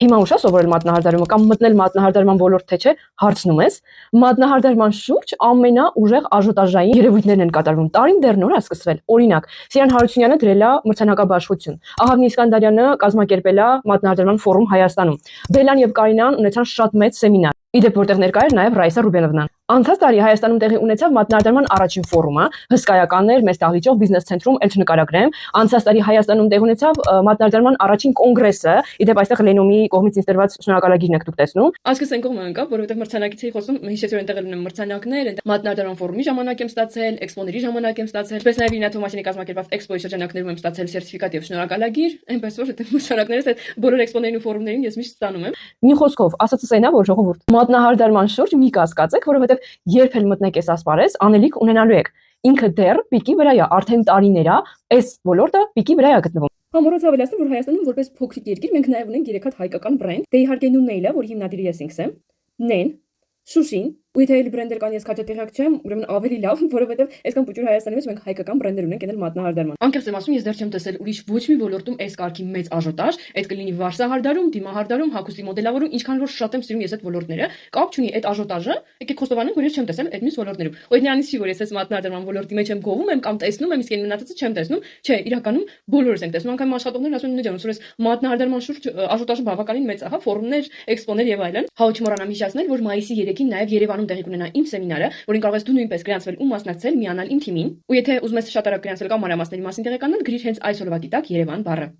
Հիմա ուշ է սովորել մատնահարդարումը կամ մտնել մատնահարդարման ոլորտ թե չէ, հարցնում ես։ Մատնահարդարման շուրջ ամենաուժեղ աժոտաժային երևույթներն են կատարվում։ Տարին դեռ նոր է սկսվել։ Օրինակ, Սիրան Հարությունյանը դրել է մրցանակաբաշխություն։ Ահավնի Իսկանդարյանը կազմակերպել է մատնահարդարման ֆորում Հայաստանում։ Բելան եւ Կարինան ունեցան շատ մեծ սեմինար։ Իդեպ որտեղ ներկա էր նաև Ռայսա Ռուբենովնան։ Անցած տարի Հայաստանում տեղի ունեցավ մատնահարդարման առաջին ֆորումը, հսկայական էր, մեծ դահլիճով բիզնես ցենտրում, էլ չնկարագրեմ։ Անցած տարի Հայաստանում տեղի ունեցավ մատնահարդարման առաջին կոնգրեսը, իդեպ այստեղ Լենոմի կողմից ինձ տրված շնորհակալագիրն եք դուք տեսնում։ Ասկս այն կողմը ընկավ, որովհետև մրցանակից էի խոսում, հիշեցի որ այնտեղ ունեմ մրցանակներ, այնտեղ մատնահարդարման ֆորումի ժամանակ եմ ստացել, էքսպոների ժամանակ եմ ստացել, պես նաև Իրինա Թոմասյանի կազմակերպած էքսպոյի շրջանակներում եմ ստացել սերտիֆիկատ եւ շնորհակալագիր, այնպես որ այդ մրցանակներից այդ բոլոր էքսպոներին ու ֆորումներին ես միշտ ստանում եմ։ Մի խոսքով, ասածս այնա, որ ժողովուրդ, մատնահարդարման շուրջ մի կասկածեք, որովհետև երբ էլ մտնեք այս ասպարեզ, անելիք ունենալու եք։ Ինքը դեռ պիկի վրա է, արդեն տարիներ է, այս ոլորտը պիկի վրա է գտնվում։ Համառոց ավելացնում, որ Հայաստանում որպես փոքրիկ երկիր մենք նաև ունենք 3 հատ հայկական բրենդ, դե իհարկե Նուննեյլը, որ հիմնադիրը ես ինքս եմ, Նեն, Շուշին, ու եթե այլ բրենդեր կան ես քաչա տեղյակ չեմ, ուրեմն ավելի լավ, որովհետև այսքան փոքր Հայաստանի մեջ մենք հայկական բրենդեր ունենք ենել մատնահարդարման։ Անկեղծ եմ ասում, ես դեռ չեմ տեսել ուրիշ ոչ մի ոլորտում այս կարգի մեծ աժոտաժ, այդ կլինի վարսահարդարում, դիմահարդարում, հագուստի մոդելավորում, ինչքան որ շատ եմ սիրում ես այդ ոլորտները, կապ չունի այդ աժոտաժը, եկեք խոստովանենք, որ ես չեմ տեսել այդ մյուս ոլորտներում։ Ու դրանից չի որ ես այս մատնահարդարման ոլորտի մեջ եմ գովում եմ կամ տեսնում եմ, իսկ այն մնացածը չեմ տեսնում, չէ, իրականում բոլորս ենք տեսնում, անգամ աշխատողներն ասում են նույն ջանոց, որ այս մատնահարդարման շուրջ աժոտաժը բավականին մեծ է, հա, ֆորումներ, էքսպոներ եւ այլն։ Հա, չմոռանամ հիշեցնել, որ մայիսի 3-ին նաև Երևանում տեղի կունենա իմ սեմինարը, որին կարող ես դու նույնպես գրանցվել ու մասնակցել, միանալ իմ թիմին։ Ու եթե ուզում ես շատ արագ գրանցվել կամ մանրամասների մասին տեղեկանալ, գրիր հենց այս օրվա դիտակ Երևան բառը։